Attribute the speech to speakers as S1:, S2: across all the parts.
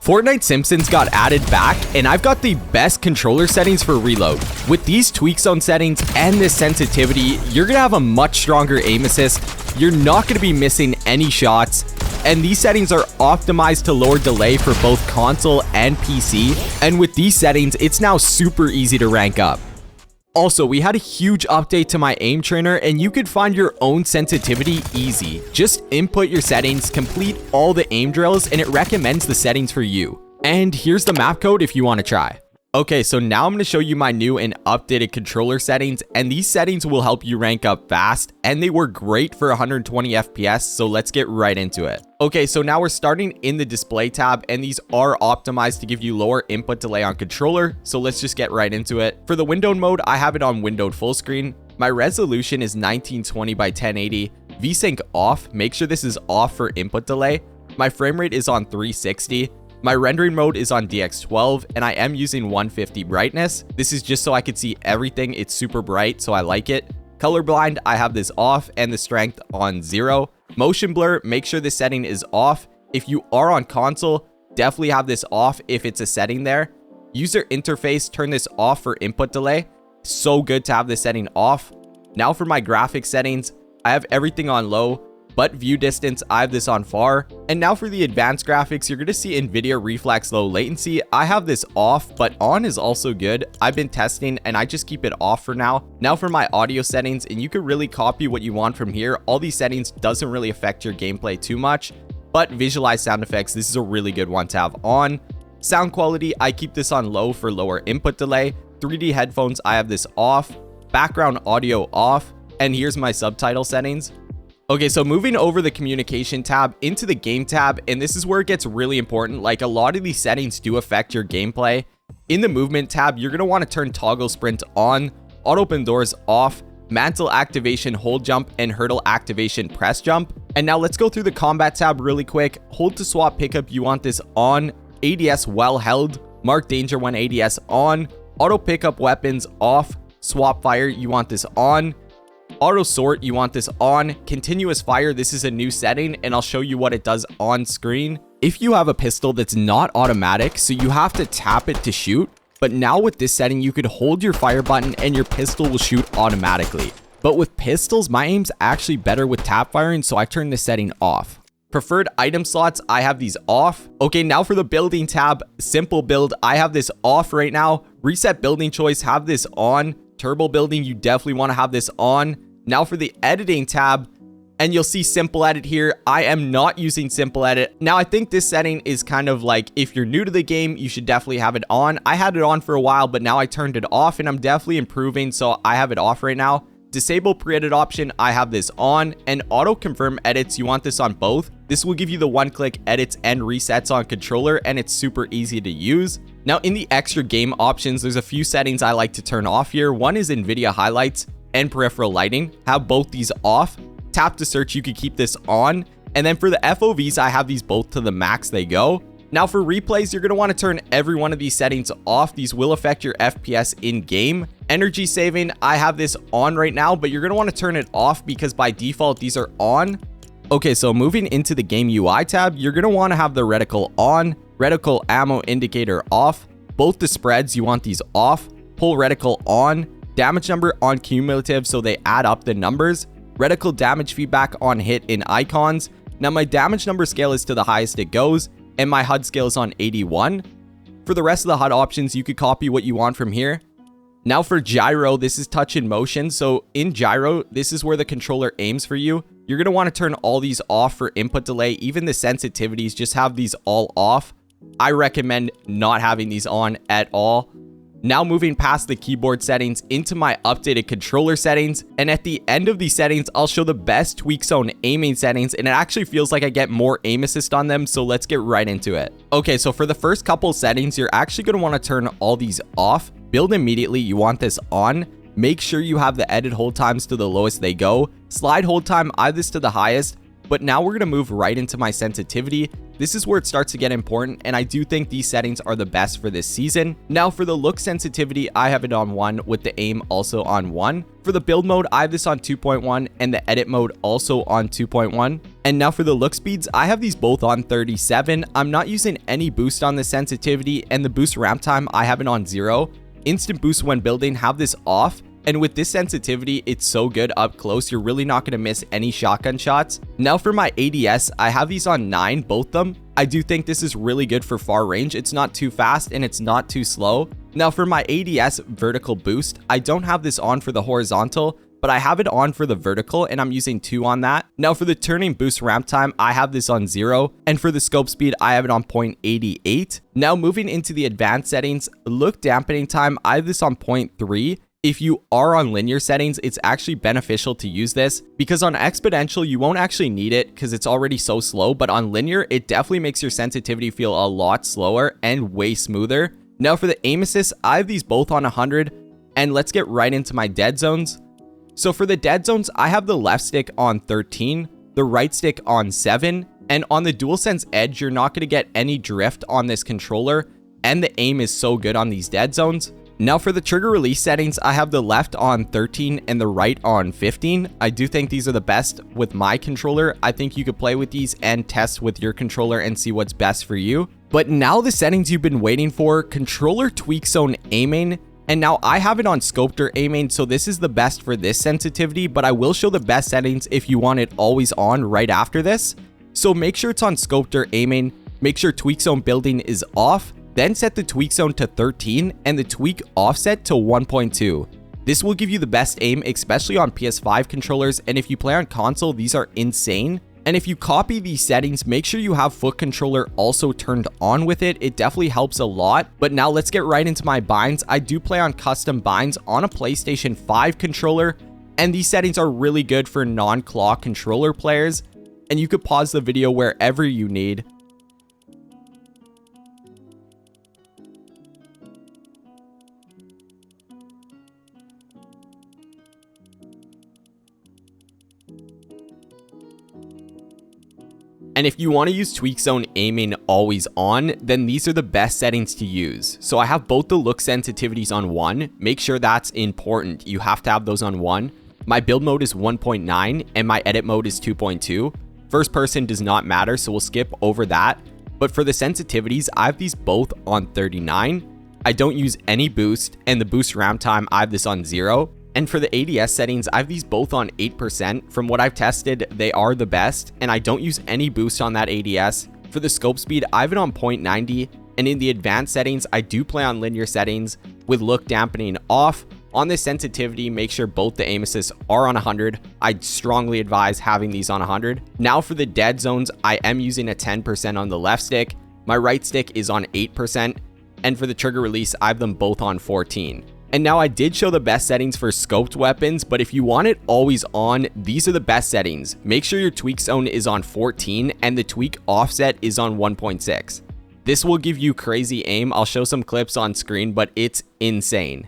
S1: Fortnite Simpsons got added back, and I've got the best controller settings for reload. With these tweak zone settings and this sensitivity, you're gonna have a much stronger aim assist, you're not gonna be missing any shots, and these settings are optimized to lower delay for both console and PC, and with these settings, it's now super easy to rank up. Also, we had a huge update to my aim trainer, and you could find your own sensitivity easy. Just input your settings, complete all the aim drills, and it recommends the settings for you. And here's the map code if you want to try. Okay, so now I'm going to show you my new and updated controller settings, and these settings will help you rank up fast, and they work great for 120 FPS, so let's get right into it. Okay, so now we're starting in the display tab, and these are optimized to give you lower input delay on controller, so let's just get right into it. For the windowed mode, I have it on windowed full screen. My resolution is 1920 by 1080. VSync off, make sure this is off for input delay. My frame rate is on 360. My rendering mode is on DX12, and I am using 150 brightness. This is just so I can see everything. It's super bright, so I like it. Colorblind, I have this off, and the strength on 0. Motion blur, make sure this setting is off. If you are on console, definitely have this off if it's a setting there. User interface, turn this off for input delay. So good to have this setting off. Now for my graphics settings, I have everything on low, but view distance, I have this on far. And now for the advanced graphics, you're going to see NVIDIA Reflex low latency. I have this off, but on is also good. I've been testing and I just keep it off for now. Now for my audio settings, and you can really copy what you want from here. All these settings doesn't really affect your gameplay too much, but visualize sound effects, this is a really good one to have on. Sound quality, I keep this on low for lower input delay. 3D headphones, I have this off. Background audio off. And here's my subtitle settings. Okay, so moving over the communication tab into the game tab, and this is where it gets really important. Like, a lot of these settings do affect your gameplay. In the movement tab, you're going to want to turn toggle sprint on, auto open doors off, mantle activation hold jump, and hurdle activation press jump. And now let's go through the combat tab really quick. Hold to swap pickup, you want this on. ADS well held, mark danger when ADS on. Auto pickup weapons off. Swap fire, you want this on. Auto sort, you want this on. Continuous fire, this is a new setting, and I'll show you what it does on screen. If you have a pistol that's not automatic, so you have to tap it to shoot, but now with this setting, you could hold your fire button and your pistol will shoot automatically. But with pistols, my aim's actually better with tap firing, so I turned this setting off. Preferred item slots, I have these off. Okay, now for the building tab, simple build, I have this off right now. Reset building choice, have this on. Turbo building, you definitely want to have this on. Now for the editing tab, and you'll see simple edit here. I am not using simple edit. Now I think this setting is kind of like, if you're new to the game, you should definitely have it on. I had it on for a while, but now I turned it off, and I'm definitely improving, so I have it off right now. Disable pre-edit option, I have this on, and auto confirm edits, you want this on both. This will give you the one-click edits and resets on controller, and it's super easy to use. Now in the extra game options, there's a few settings I like to turn off here. One is NVIDIA highlights and peripheral lighting. Have both these off. Tap to search, you could keep this on. And then for the FOVs, I have these both to the max they go. Now for replays, you're going to want to turn every one of these settings off. These will affect your FPS in game. Energy saving, I have this on right now, but you're going to want to turn it off because by default these are on. Okay, so moving into the game UI tab, you're going to want to have the reticle on, reticle ammo indicator off. Both the spreads, you want these off. Pull reticle on. Damage number on cumulative, so they add up the numbers. Reticle damage feedback on hit in icons. Now my damage number scale is to the highest it goes, and my HUD scale is on 81. For the rest of the HUD options, you could copy what you want from here. Now for gyro, this is touch and motion. So in gyro, this is where the controller aims for you. You're going to want to turn all these off for input delay. Even the sensitivities, just have these all off. I recommend not having these on at all. Now moving past the keyboard settings into my updated controller settings, and at the end of these settings, I'll show the best tweak zone aiming settings, and it actually feels like I get more aim assist on them, so let's get right into it. Okay, so for the first couple settings, you're actually going to want to turn all these off. Build immediately, you want this on. Make sure you have the edit hold times to the lowest they go. Slide hold time, I have this to the highest. But now we're going to move right into my sensitivity. this is where it starts to get important, and I do think these settings are the best for this season. Now for the look sensitivity, I have it on 1 with the aim also on 1. For the build mode, I have this on 2.1 and the edit mode also on 2.1. And now for the look speeds, I have these both on 37. I'm not using any boost on the sensitivity, and the boost ramp time, I have it on 0. Instant boost when building, have this off. And with this sensitivity, it's so good up close, you're really not going to miss any shotgun shots. Now for my ADS, I have these on 9, both them. I do think this is really good for far range. It's not too fast and it's not too slow. Now for my ADS vertical boost, I don't have this on for the horizontal, but I have it on for the vertical and I'm using 2 on that. Now for the turning boost ramp time, I have this on 0. And for the scope speed, I have it on 0.88. Now moving into the advanced settings, look dampening time, I have this on 0.3. If you are on linear settings, it's actually beneficial to use this because on exponential, you won't actually need it because it's already so slow, but on linear, it definitely makes your sensitivity feel a lot slower and way smoother. Now for the aim assist, I have these both on 100, and let's get right into my dead zones. So for the dead zones, I have the left stick on 13, the right stick on 7, and on the DualSense Edge, you're not going to get any drift on this controller, and the aim is so good on these dead zones. Now for the trigger release settings, I have the left on 13 and the right on 15. I do think these are the best with my controller. I think you could play with these and test with your controller and see what's best for you. But now the settings you've been waiting for, controller tweak zone aiming. And now I have it on Sculptor aiming, so this is the best for this sensitivity, but I will show the best settings if you want it always on right after this. So make sure it's on Sculptor aiming, make sure tweak zone building is off, then set the tweak zone to 13 and the tweak offset to 1.2. This will give you the best aim, especially on PS5 controllers, and if you play on console, these are insane. And if you copy these settings, make sure you have foot controller also turned on with it. It definitely helps a lot. But now let's get right into my binds. I do play on custom binds on a PlayStation 5 controller, and these settings are really good for non-claw controller players. And you could pause the video wherever you need. And if you want to use tweak zone aiming always on, then these are the best settings to use. So I have both the look sensitivities on 1. Make sure that's important. You have to have those on 1. My build mode is 1.9 and my edit mode is 2.2. First person does not matter, so we'll skip over that. But for the sensitivities, I have these both on 39. I don't use any boost, and the boost ramp time, I have this on 0. And for the ADS settings, I have these both on 8%. From what I've tested, they are the best, and I don't use any boost on that ADS. For the scope speed, I have it on 0.90, and in the advanced settings, I do play on linear settings with look dampening off. On the sensitivity, make sure both the aim assists are on 100. I'd strongly advise having these on 100. Now for the dead zones, I am using a 10% on the left stick. My right stick is on 8%, and for the trigger release, I have them both on 14. And now I did show the best settings for scoped weapons, but if you want it always on, these are the best settings. Make sure your tweak zone is on 14 and the tweak offset is on 1.6. This will give you crazy aim. I'll show some clips on screen, but it's insane.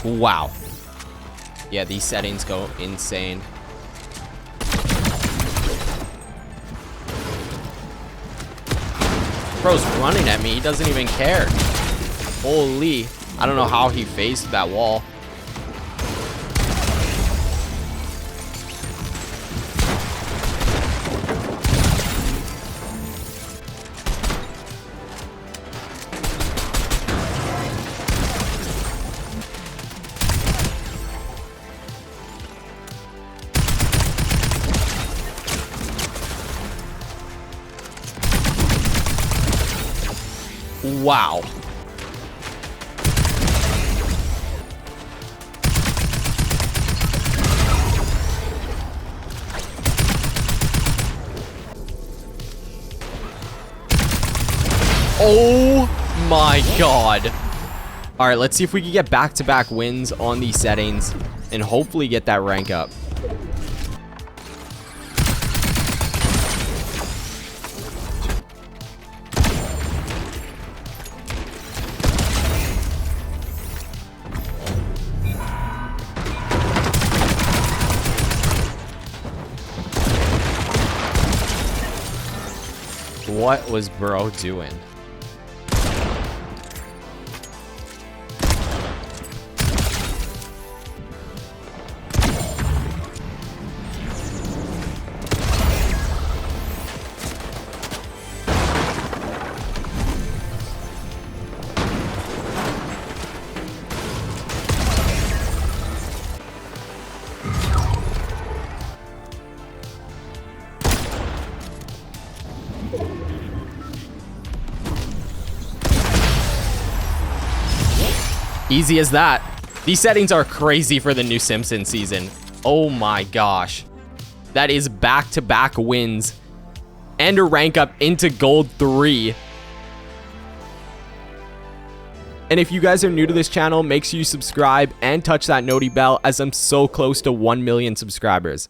S1: Wow. Yeah, these settings go insane. Bro's running at me. He doesn't even care. Holy. I don't know how he faced that wall. Wow. Oh my god. All right, let's see if we can get back-to-back wins on these settings and hopefully get that rank up. What was bro doing? Easy as that. These settings are crazy for the new Simpsons season. Oh my gosh. That is back-to-back wins and a rank up into gold 3. And if you guys are new to this channel, make sure you subscribe and touch that noti bell as I'm so close to 1 million subscribers.